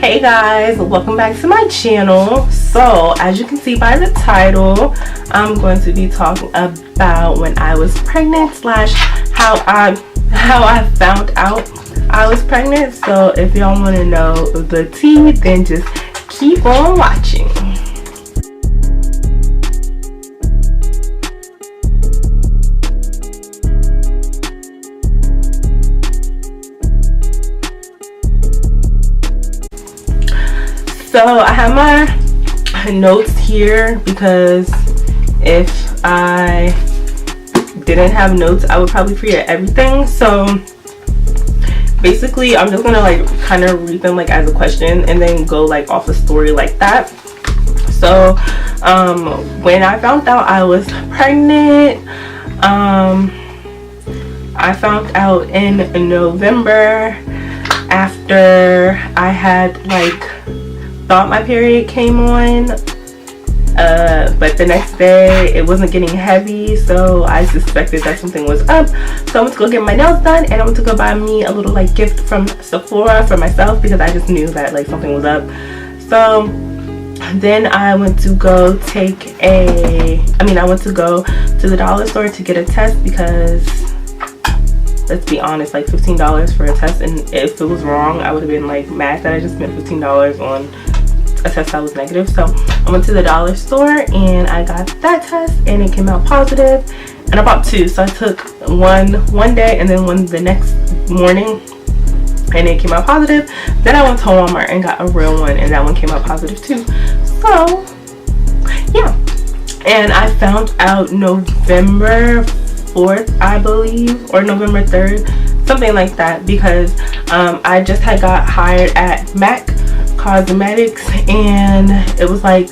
Hey guys, welcome back to my channel. So as you can see by the title, I'm going to be talking about when I was pregnant slash how I found out I was pregnant. So if y'all want to know the tea, then just keep on watching. So I have my notes here because if I didn't have notes, I would probably forget everything. So basically, I'm just gonna like kind of read them like as a question and then go like off a story like that. So when I found out I was pregnant, I found out in November after I had like thought my period came on, but the next day it wasn't getting heavy, so I suspected that something was up. So I went to go get my nails done, and I went to go buy me a little like gift from Sephora for myself because I just knew that like something was up. So then I went to go I went to go to the dollar store to get a test because, let's be honest, like $15 for a test, and if it was wrong I would have been like mad that I just spent $15 on a test that was negative. So I went to the dollar store and I got that test and it came out positive, and I bought two. So I took one day and then one the next morning and it came out positive. Then I went to Walmart and got a real one and that one came out positive too. So yeah, and I found out November 4th I believe, or November 3rd, something like that, because I just had got hired at MAC Cosmetics, and it was like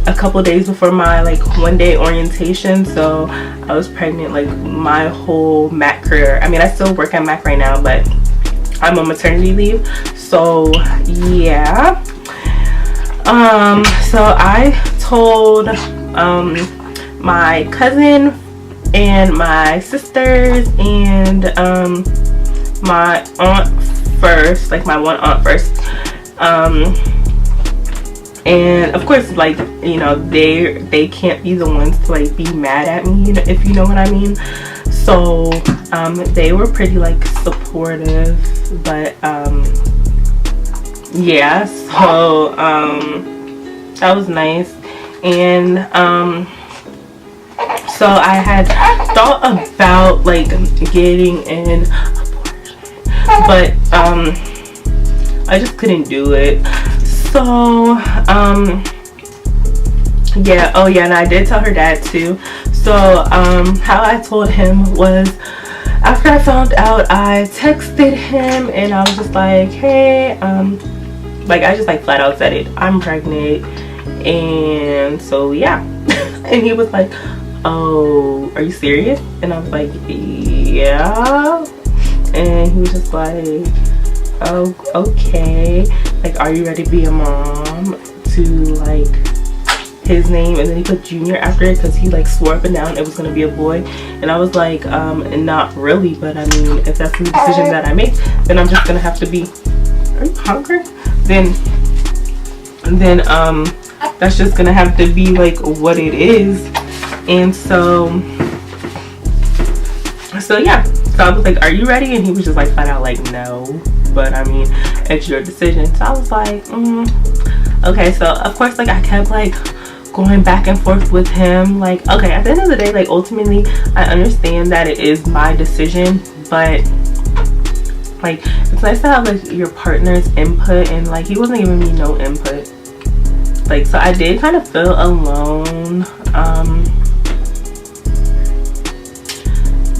a couple days before my like one-day orientation. So I was pregnant like my whole MAC career. I mean, I still work at MAC right now, but I'm on maternity leave. So yeah, so I told my cousin and my sisters and my aunt first, like my one aunt first, and of course, like, you know, they can't be the ones to like be mad at me, you know, if you know what I mean. So they were pretty like supportive, but yeah, so that was nice. And so I had thought about like getting an abortion, but I just couldn't do it. So yeah, oh yeah, and I did tell her dad too. So how I told him was, after I found out, I texted him and I was just like, hey, like I just like flat out said it, I'm pregnant. And so yeah. And he was like, oh, are you serious? And I was like, yeah. And he was just like, oh, okay, like, are you ready to be a mom? To like his name, and then he put Junior after it because he like swore up and down it was gonna be a boy. And I was like, not really, but I mean, if that's the decision that I make, then I'm just gonna have to be, are you hungry? Then that's just gonna have to be like what it is. And so yeah, so I was like, are you ready? And he was just like flat out like, no, but I mean, it's your decision. So I was like, okay. So of course, like, I kept like going back and forth with him, like, okay, at the end of the day, like, ultimately I understand that it is my decision, but like, it's nice to have like your partner's input, and like he wasn't giving me no input. Like, so I did kind of feel alone.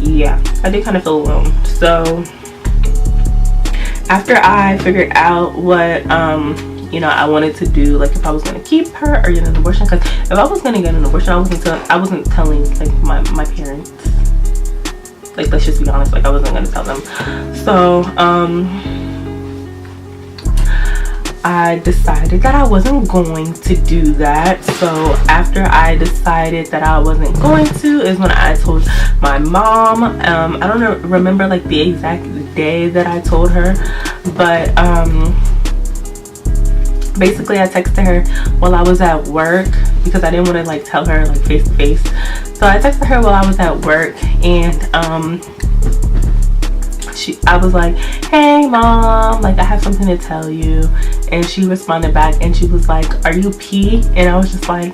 Yeah, I did kind of feel alone. So after I figured out what you know, I wanted to do, like if I was gonna keep her or get an abortion, because if I was gonna get an abortion, I wasn't telling like my parents. Like, let's just be honest, like I wasn't gonna tell them. So I decided that I wasn't going to do that. So after I decided that I wasn't going to is when I told my mom. I don't remember like the exact day that I told her, but basically I texted her while I was at work because I didn't want to like tell her like face to face. So I texted her while I was at work, and I was like, hey mom, like I have something to tell you. And she responded back and she was like, are you P? And I was just like,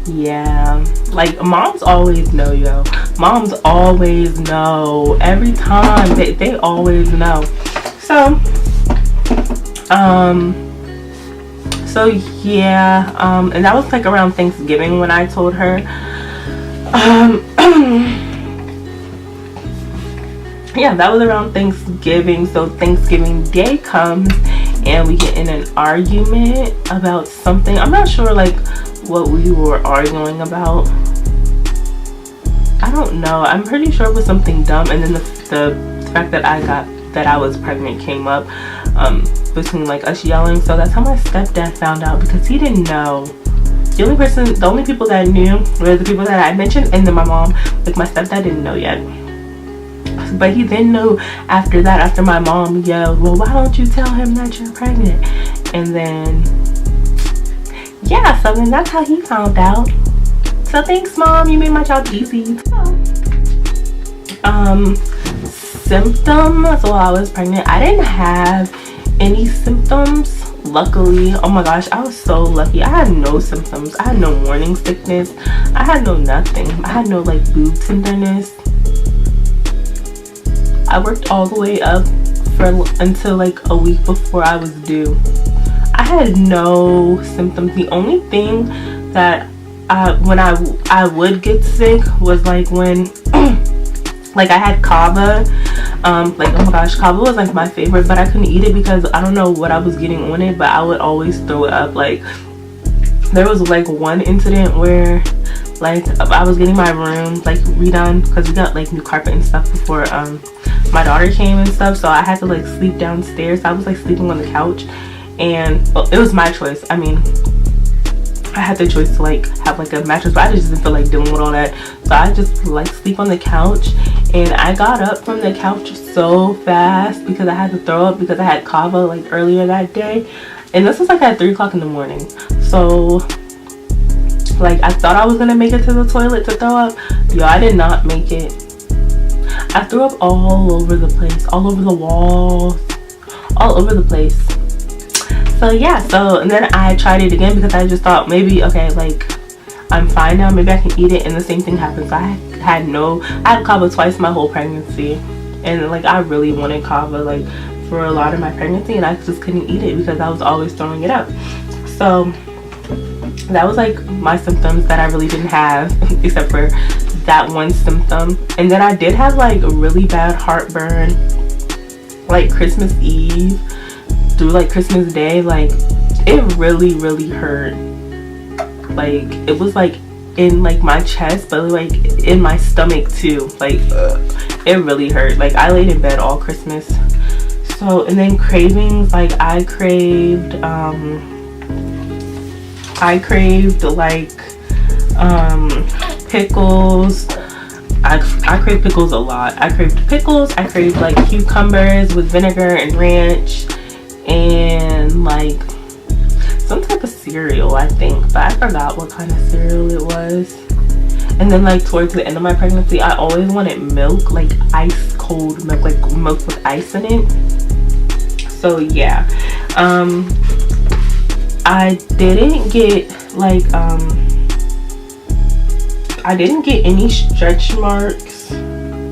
yeah. Like moms always know, yo. Moms always know. Every time they always know. So yeah, and that was like around Thanksgiving when I told her. Yeah, that was around Thanksgiving. So Thanksgiving Day comes and we get in an argument about something. I'm not sure like what we were arguing about. I don't know. I'm pretty sure it was something dumb, and then the fact that I was pregnant came up between like us yelling. So that's how my stepdad found out, because he didn't know. The only people that knew were the people that I mentioned, and then my mom. Like my stepdad didn't know yet. But he then knew after that, after my mom yelled, well, why don't you tell him that you're pregnant? And then, yeah, so then that's how he found out. So thanks, mom, you made my job easy. Symptoms while I was pregnant, I didn't have any symptoms, luckily. Oh my gosh, I was so lucky. I had no symptoms. I had no morning sickness. I had no nothing. I had no like boob tenderness. I worked all the way up until like a week before I was due. I had no symptoms. The only thing that when I would get sick was like when like I had kava. Like oh my gosh, kava was like my favorite, but I couldn't eat it because I don't know what I was getting on it, but I would always throw it up. Like there was like one incident where like I was getting my room like redone because we got like new carpet and stuff before my daughter came and stuff, so I had to like sleep downstairs. I was like sleeping on the couch, and well, it was my choice. I mean, I had the choice to like have like a mattress, but I just didn't feel like dealing with all that, so I just like sleep on the couch. And I got up from the couch so fast because I had to throw up because I had kava like earlier that day, and this was like at 3 o'clock in the morning. So like I thought I was gonna make it to the toilet to throw up. Yo, I did not make it. I threw up all over the place, all over the walls, all over the place. So yeah, and then I tried it again because I just thought maybe, okay, like I'm fine now, maybe I can eat it, and the same thing happened. So I had kava twice my whole pregnancy, and like I really wanted kava like for a lot of my pregnancy, and I just couldn't eat it because I was always throwing it up. So that was like my symptoms that I really didn't have except for that one symptom. And then I did have like really bad heartburn like Christmas Eve through like Christmas Day. Like it really hurt. Like it was like in like my chest, but like in my stomach too. Like it really hurt. Like I laid in bed all Christmas. So, and then cravings, like I craved like pickles. I crave pickles a lot. I craved pickles. I craved like cucumbers with vinegar and ranch, and like some type of cereal, I think, but I forgot what kind of cereal it was. And then like towards the end of my pregnancy, I always wanted milk, like ice cold milk, like milk with ice in it. So yeah, I didn't get like I didn't get any stretch marks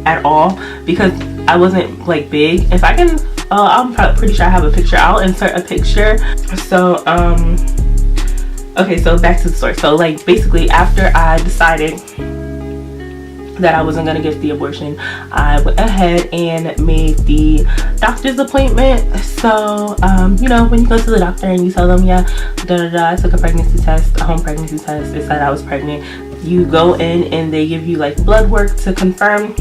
at all because I wasn't like big. If I can, I'm pretty sure I have a picture. I'll insert a picture. So okay, so back to the story. So like basically after I decided that I wasn't gonna get the abortion, I went ahead and made the doctor's appointment. So you know, when you go to the doctor and you tell them, yeah, I took a pregnancy test, a home pregnancy test, it said I was pregnant. You go in and they give you like blood work to confirm.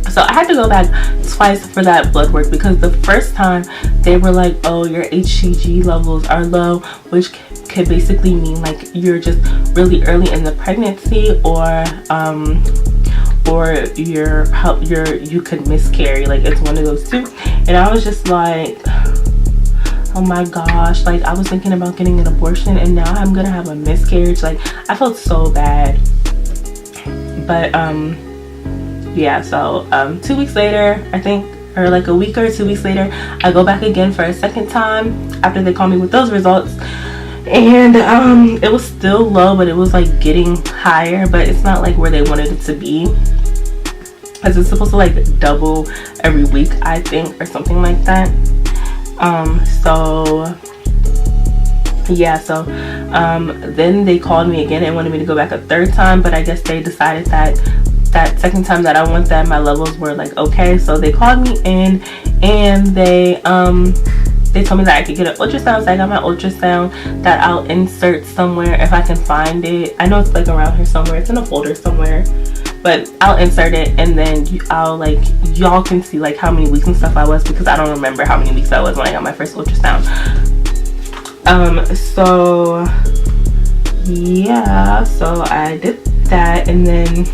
So I had to go back twice for that blood work because the first time they were like, oh, your HCG levels are low, which could basically mean like you're just really early in the pregnancy, or you could miscarry. Like it's one of those two. And I was oh my gosh, like I was thinking about getting an abortion and now I'm gonna have a miscarriage. Like I felt so bad. But yeah, so 2 weeks later, I think, or like a week or 2 weeks later, I go back again for a second time after they call me with those results. And it was still low, but it was like getting higher, but it's not like where they wanted it to be, because it's supposed to like double every week, I think, or something like that. So yeah, so then they called me again and wanted me to go back a third time, but I guess they decided that that second time that I went, that my levels were like okay. So they called me in and they told me that I could get an ultrasound. So I got my ultrasound that I'll insert somewhere if I can find it. I know it's like around here somewhere, it's in a folder somewhere, but I'll insert it, and then I'll like, y'all can see like how many weeks and stuff I was, because I don't remember how many weeks I was when I got my first ultrasound. So yeah, so I did that, and then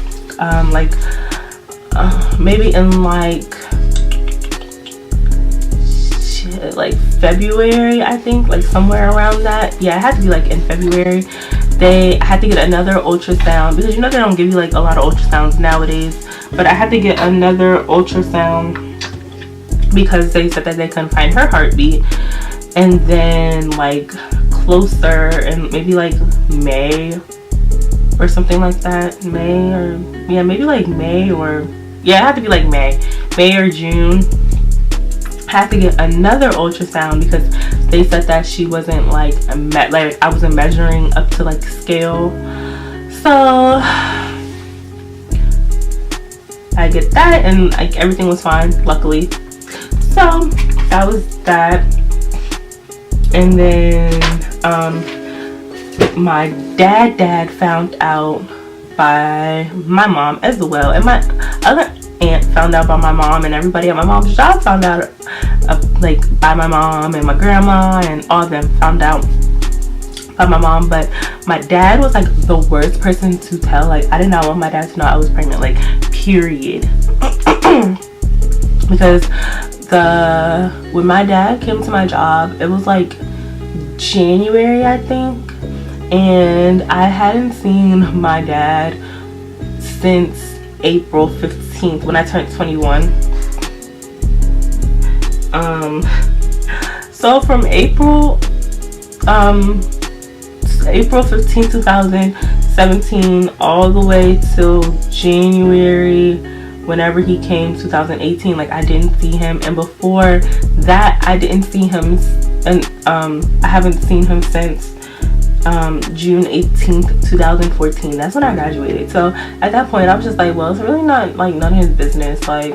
maybe in like February, I think, like somewhere around that. Yeah, it had to be like in February. I had to get another ultrasound, because you know they don't give you like a lot of ultrasounds nowadays, but I had to get another ultrasound because they said that they couldn't find her heartbeat. And then like closer, and maybe like May or something like that, maybe like May, or yeah, it had to be like May or June. I had to get another ultrasound because they said that she wasn't like I wasn't measuring up to like scale. So I get that, and like everything was fine, luckily. So that was that. And then my dad found out by my mom as well, and my other aunt found out by my mom, and everybody at my mom's job found out like by my mom, and my grandma and all of them found out by my mom. But my dad was like the worst person to tell. Like I did not want my dad to know I was pregnant, like period. Because when my dad came to my job, it was like January, I think, and I hadn't seen my dad since April 15th when I turned 21. So from April 15th 2017 all the way till January whenever he came 2018, like I didn't see him. And before that I didn't see him, and I haven't seen him since June 18th 2014. That's when I graduated. So at that point I was just like, well, it's really not like none of his business, like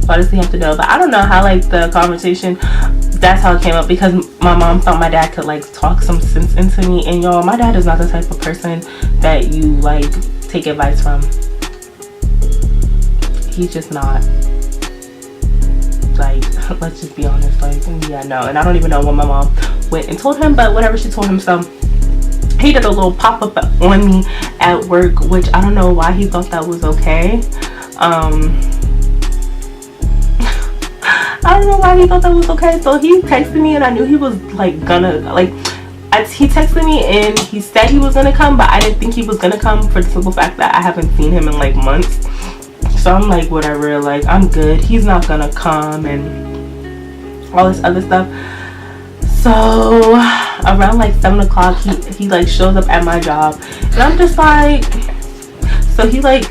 why does he have to know? But I don't know how like the conversation, that's how it came up, because my mom thought my dad could like talk some sense into me. And y'all, my dad is not the type of person that you like take advice from. He's just not. Like, let's just be honest. Like, yeah, no. And I don't even know what my mom went and told him, but whatever she told him. So he did a little pop-up on me at work, which I don't know why he thought that was okay. I don't know why he thought that was okay. So he texted me, and I knew he was like gonna like. He texted me and he said he was gonna come, but I didn't think he was gonna come for the simple fact that I haven't seen him in like months. So I'm like, whatever, like I'm good, he's not gonna come and all this other stuff. So around like 7 o'clock he like shows up at my job, and I'm just like, so he like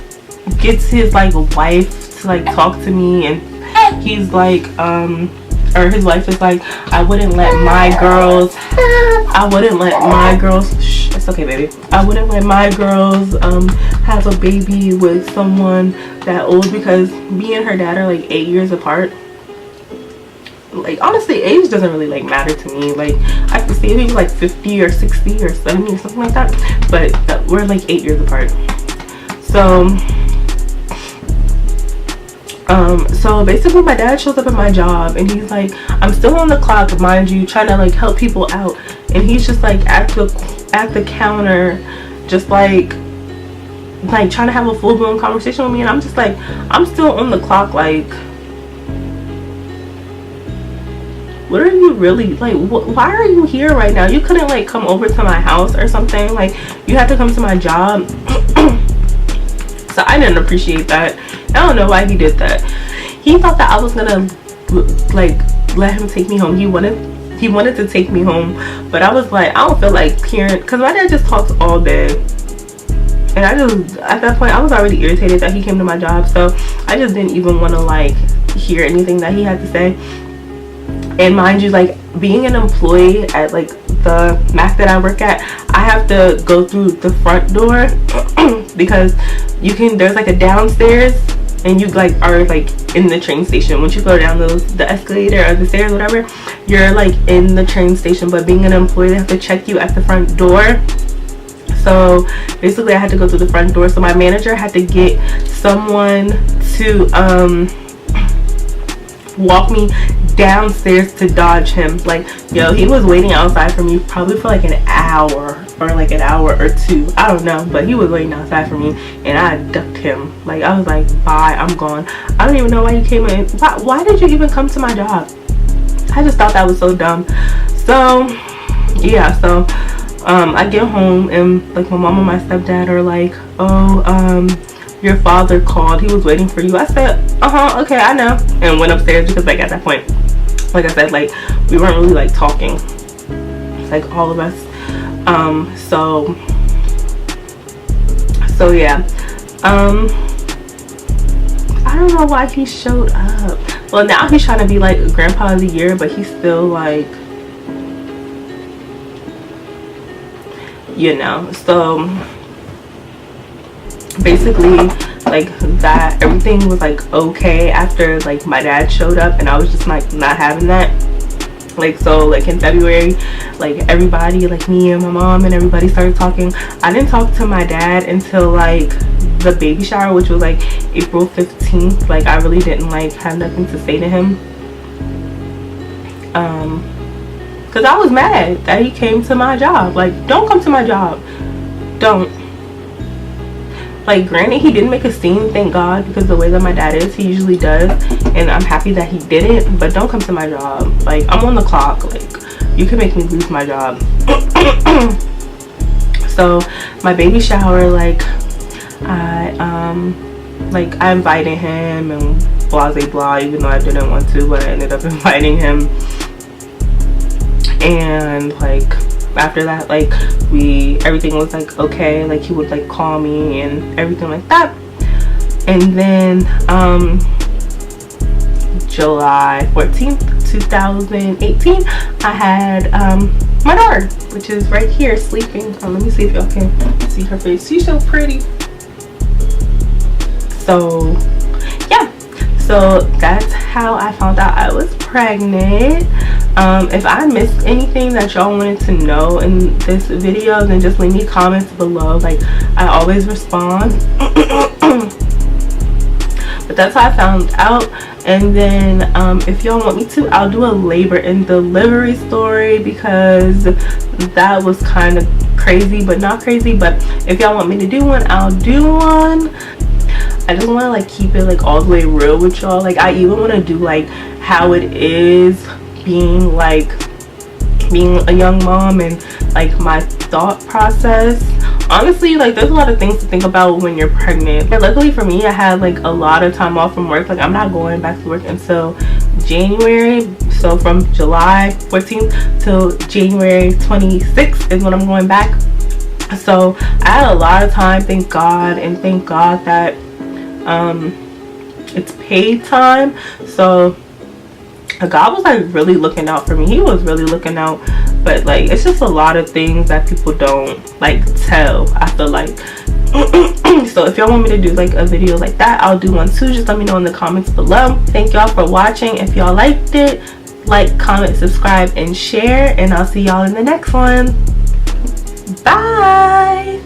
gets his like wife to like talk to me, and he's like or his wife is like, I wouldn't let my girls shh, it's okay baby, I wouldn't let my girls have a baby with someone that old, because me and her dad are like 8 years apart. Like honestly, age doesn't really like matter to me. Like I could see if he was like 50 or 60 or 70 or something like that, but we're like 8 years apart. So basically my dad shows up at my job, and he's like, I'm still on the clock, mind you, trying to like help people out, and he's just like at the counter, just like trying to have a full-blown conversation with me. And I'm just like, I'm still on the clock, like what are you really like, why are you here right now? You couldn't like come over to my house or something? Like, you had to come to my job. So I didn't appreciate that. I don't know why he did that. He thought that I was gonna like let him take me home. He wanted to take me home, but I was like, I don't feel like hearing, because my dad just talks all day, and I just, at that point I was already irritated that he came to my job, so I just didn't even want to like hear anything that he had to say. And mind you, like, being an employee at like the Mac that I work at, I have to go through the front door because there's like a downstairs, and you like are like in the train station. Once you go down the escalator or the stairs, whatever, you're like in the train station. But being an employee, they have to check you at the front door. So basically I had to go through the front door. So my manager had to get someone to walk me downstairs to dodge him. Like, yo, he was waiting outside for me probably for like an hour or two, I don't know, but he was waiting outside for me, and I ducked him. Like, I was like, bye, I'm gone. I don't even know why you came in. Why did you even come to my job? I just thought that was so dumb. So yeah, so I get home, and like my mom and my stepdad are like, oh, your father called, he was waiting for you. I said, okay, I know, and went upstairs because like at that point, like I said, like we weren't really like talking, like all of us. So yeah, I don't know why he showed up. Well, now he's trying to be like grandpa of the year, but he's still like, you know. So basically, like, that everything was like okay after like my dad showed up, and I was just like not having that. Like, so like in February, like everybody, like me and my mom and everybody started talking. I didn't talk to my dad until like the baby shower, which was like April 15th. Like, I really didn't like have nothing to say to him, because I was mad that he came to my job. Like, don't come to my job. Don't. Like, granted, he didn't make a scene, thank God, because the way that my dad is, he usually does, and I'm happy that he didn't. But don't come to my job. Like, I'm on the clock. Like, you can make me lose my job. So my baby shower, like I invited him and blah blah blah, even though I didn't want to, but I ended up inviting him. And like after that, like everything was like okay. Like, he would like call me and everything like that. And then July 14th 2018, I had my daughter, which is right here sleeping. Let me see if y'all can see her face. She's so pretty. So yeah, so that's how I found out I was pregnant. If I missed anything that y'all wanted to know in this video, then just leave me comments below. Like, I always respond. But that's how I found out. And then if y'all want me to, I'll do a labor and delivery story, because that was kind of crazy, but not crazy. But if y'all want me to do one, I'll do one. I just want to like keep it like all the way real with y'all. Like, I even want to do like how it is being a young mom, and like my thought process. Honestly, like, there's a lot of things to think about when you're pregnant. But luckily for me, I had like a lot of time off from work. Like, I'm not going back to work until January. So from July 14th till January 26th is when I'm going back. So I had a lot of time, thank God. And thank God that it's paid time. So God was like really looking out for me. He was really looking out. But like, it's just a lot of things that people don't like tell, I feel like. So if y'all want me to do like a video like that, I'll do one too. Just let me know in the comments below. Thank y'all for watching. If y'all liked it, like, comment, subscribe, and share, and I'll see y'all in the next one. Bye.